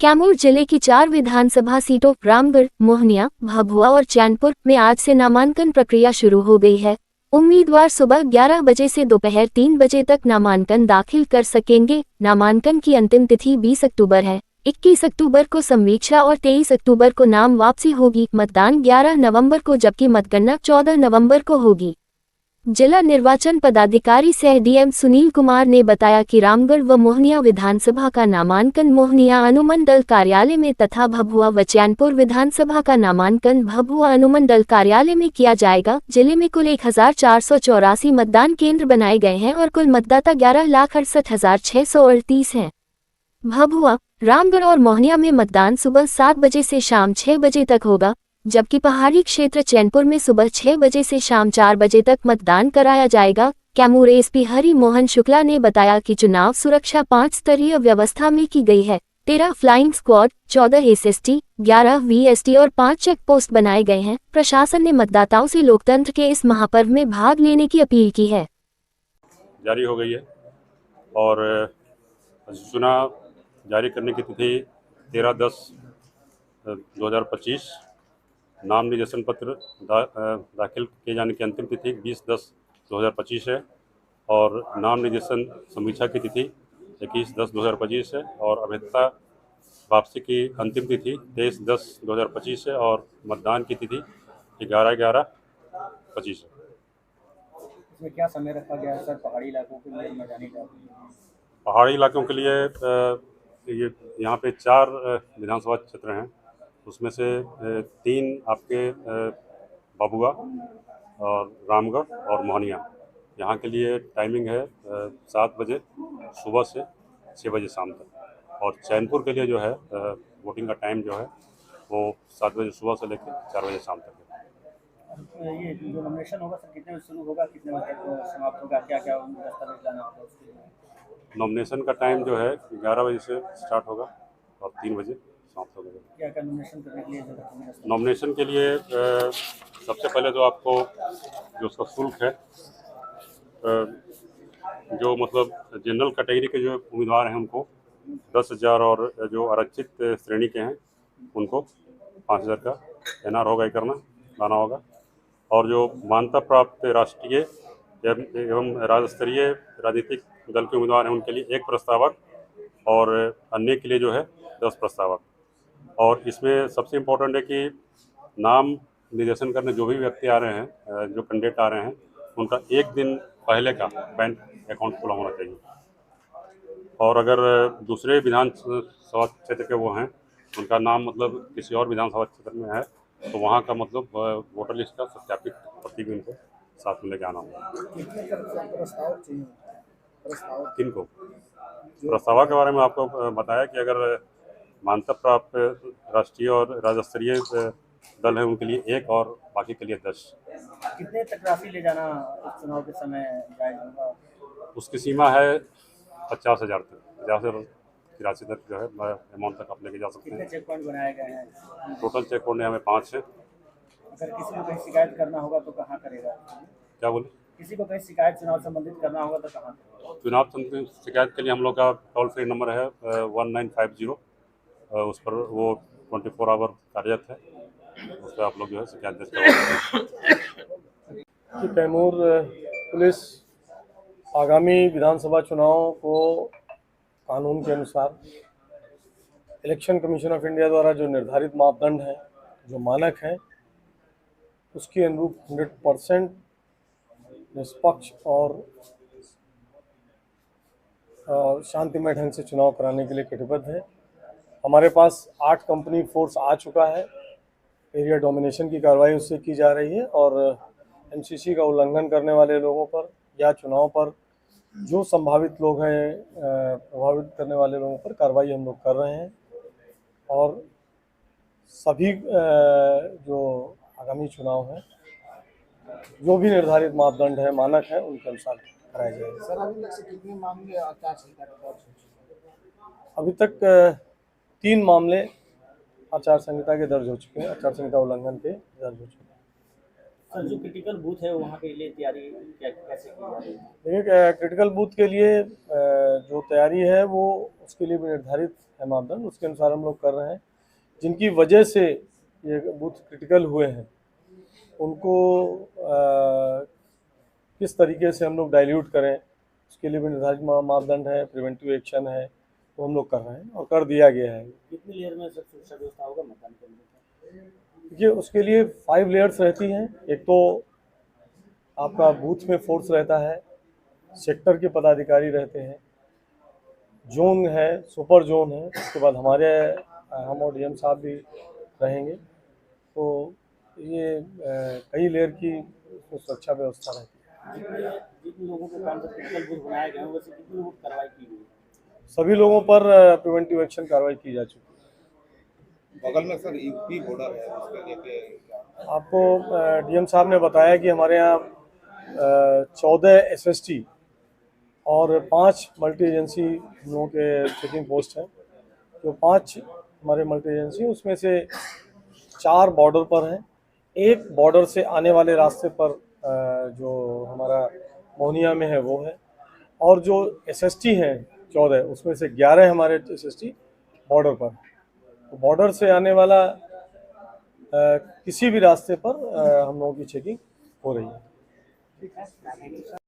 कैमूर जिले की 4 विधानसभा सीटों रामगढ़, मोहनिया, भभुआ और चैनपुर में आज से नामांकन प्रक्रिया शुरू हो गई है। उम्मीदवार सुबह 11 बजे से दोपहर 3 बजे तक नामांकन दाखिल कर सकेंगे। नामांकन की अंतिम तिथि 20 अक्टूबर है। 21 अक्टूबर को संवीक्षा और 23 अक्टूबर को नाम वापसी होगी। मतदान 11 नवंबर को जबकि मतगणना 14 नवंबर को होगी। जिला निर्वाचन पदाधिकारी सह डीएम सुनील कुमार ने बताया कि रामगढ़ व मोहनिया विधानसभा का नामांकन मोहनिया अनुमंडल कार्यालय में तथा भभुआ व चैनपुर विधानसभा का नामांकन भभुआ अनुमंडल कार्यालय में किया जाएगा। जिले में कुल 1484 मतदान केंद्र बनाए गए हैं और कुल मतदाता 11,68,638 हैं। भभुआ, रामगढ़ और मोहनिया में मतदान सुबह 7 बजे से शाम 6 बजे तक होगा, जबकि पहाड़ी क्षेत्र चैनपुर में सुबह 6 बजे से शाम 4 बजे तक मतदान कराया जाएगा। कैमूर एसपी हरि मोहन शुक्ला ने बताया कि चुनाव सुरक्षा 5 स्तरीय व्यवस्था में की गई है। 13 फ्लाइंग स्क्वाड, 14 एसएसटी, 11 वीएसटी और 5 चेक पोस्ट बनाए गए हैं। प्रशासन ने मतदाताओं से लोकतंत्र के इस महापर्व में भाग लेने की अपील की है। जारी हो गई है और चुनाव जारी करने की तिथि 13/10/2025, नाम निर्देशन पत्र दाखिल किए जाने की अंतिम तिथि 20/10/2025 है और नाम निर्देशन समीक्षा की तिथि 21/10/2025 है और अभ्यर्थता वापसी की अंतिम तिथि 23/10/2025 है और मतदान की तिथि 11/11/25 है। इसमें क्या समय रखा गया है सर पहाड़ी इलाकों के लिए मैदानी इलाकों के लिए? पहाड़ी इलाकों के लिए ये यहाँ पे 4 विधानसभा क्षेत्र हैं, उसमें से 3 आपके भभुआ और रामगढ़ और मोहनिया। यहाँ के लिए टाइमिंग है 7 बजे सुबह से 6 बजे शाम तक और चैनपुर के लिए जो है वोटिंग का टाइम जो है वो 7 बजे सुबह से लेकर 4 बजे शाम तक है। ये जो नॉमिनेशन होगा सर कितने बजे शुरू होगा, कितने बजे तक समाप्त होगा, क्या क्या दस्तावेज लाना होगा उसके लिए? नॉमिनेशन का टाइम जो है 11 बजे से स्टार्ट होगा और 3 बजे समाप्त होगा। क्या क्या नॉमिनेशन करने के लिए जरूरत है? नॉमिनेशन के लिए सबसे पहले तो आपको जो उसका शुल्क है, जो मतलब जनरल कैटेगरी के जो उम्मीदवार हैं उनको 10,000 और जो आरक्षित श्रेणी के हैं उनको 5,000 का एनआर होगा, करना लाना होगा। और जो मान्यता प्राप्त राष्ट्रीय एवं राज्य स्तरीय राजनीतिक दल के उम्मीदवार हैं उनके लिए 1 प्रस्तावक और अन्य के लिए जो है 10 प्रस्तावक। और इसमें सबसे इम्पोर्टेंट है कि नाम निर्देशन करने जो भी व्यक्ति आ रहे हैं, जो कैंडिडेट आ रहे हैं, उनका 1 दिन पहले का बैंक अकाउंट खुला होना चाहिए। और अगर दूसरे विधानसभा क्षेत्र के वो हैं, उनका नाम मतलब किसी और विधानसभा क्षेत्र में है, तो वहाँ का मतलब वोटर लिस्ट का सत्यापित प्रति भी उनको साथ में लेके आना होगा। किनको प्रस्तावक के बारे में आपको बताया कि अगर मान्यता प्राप्त राष्ट्रीय और राज्य स्तरीय दल है उनके लिए 1 और बाकी के लिए 10। कितने तक राशि ले जाना इस चुनाव के समय जायज होगा? उसकी सीमा है 50,000 तक, 50,000 की राशि तक जो है अमाउंट तक आप लेके जा सकते हैं। कितने चेक पॉइंट बनाए गए हैं? टोटल चेक पॉइंट हमें 5 है। अगर किसी को कहीं शिकायत करना होगा तो कहाँ करेगा? क्या बोले? किसी को कहीं शिकायत चुनाव संबंधित करना होगा तो कहाँ करेगा? चुनाव संबंधित शिकायत के लिए हम लोग का टोल फ्री नंबर है 1950, उस पर वो 24 आवर कार्यरत है, उस पर आप लोग जो है शिकायत दर्ज करवा सकते हैं। कैमूर पुलिस आगामी विधानसभा चुनाव को कानून के अनुसार इलेक्शन कमीशन ऑफ इंडिया द्वारा जो निर्धारित मापदंड हैं, जो मानक हैं, उसके अनुरूप 100% निष्पक्ष और शांतिमय ढंग से चुनाव कराने के लिए कटिबद्ध है। हमारे पास 8 कंपनी फोर्स आ चुका है। एरिया डोमिनेशन की कार्रवाई उससे की जा रही है और एमसीसी का उल्लंघन करने वाले लोगों पर या चुनाव पर जो संभावित लोग हैं प्रभावित करने वाले लोगों पर कार्रवाई हम लोग कर रहे हैं और सभी जो आगामी चुनाव है जो भी निर्धारित मापदंड है, मानक है, उनके अनुसार कराए जाएंगे। सर अभी तक से कितने मामले आचार संहिता दर्ज हो चुके हैं? अभी तक 3 मामले आचार संहिता के दर्ज हो चुके हैं, आचार संहिता उल्लंघन के दर्ज हो चुके हैं। सर जो क्रिटिकल बूथ है वहाँ के लिए तैयारी कैसे की जा रही है? देखिए, क्रिटिकल बूथ के लिए जो तैयारी है वो उसके लिए भी निर्धारित है मापदंड, उसके अनुसार हम लोग कर रहे हैं। जिनकी वजह से ये बूथ क्रिटिकल हुए हैं उनको किस तरीके से हम लोग डाइल्यूट करें, उसके लिए भी निर्धारित मापदंड है, प्रिवेंटिव एक्शन है, तो हम लोग कर रहे हैं और कर दिया गया है। कितनी लेयर में सर सुरक्षा व्यवस्था होगा मतदान केंद्र पर? देखिए, उसके लिए 5 लेयर्स रहती हैं। एक तो आपका बूथ में फोर्स रहता है, सेक्टर के पदाधिकारी रहते हैं, जोन है, सुपर जोन है, उसके बाद हम और डीएम साहब भी रहेंगे। तो ये कई लेयर की सुरक्षा व्यवस्था रहती है। जिन लोगों को काम से क्रिटिकल बूथ बनाए गए हैं वैसे कितने लोगों पर कार्रवाई की गई है? सभी लोगों पर प्रिवेंटिव एक्शन कार्रवाई की जा चुकी है। बगल में सर यूपी बॉर्डर है, उसके लेके आपको डीएम साहब ने बताया कि हमारे यहाँ 14 एसएसटी और 5 मल्टी एजेंसी हम लोगों के चेकिंग पोस्ट हैं। जो 5 हमारे मल्टी एजेंसी, उसमें से 4 बॉर्डर पर हैं। एक बॉर्डर से आने वाले रास्ते पर जो हमारा मोहनिया में है वो है, और जो एसएसटी हैं 14, उसमें से 11 हमारे एसएसटी बॉर्डर पर। तो बॉर्डर से आने वाला किसी भी रास्ते पर हम लोगों की चेकिंग हो रही है।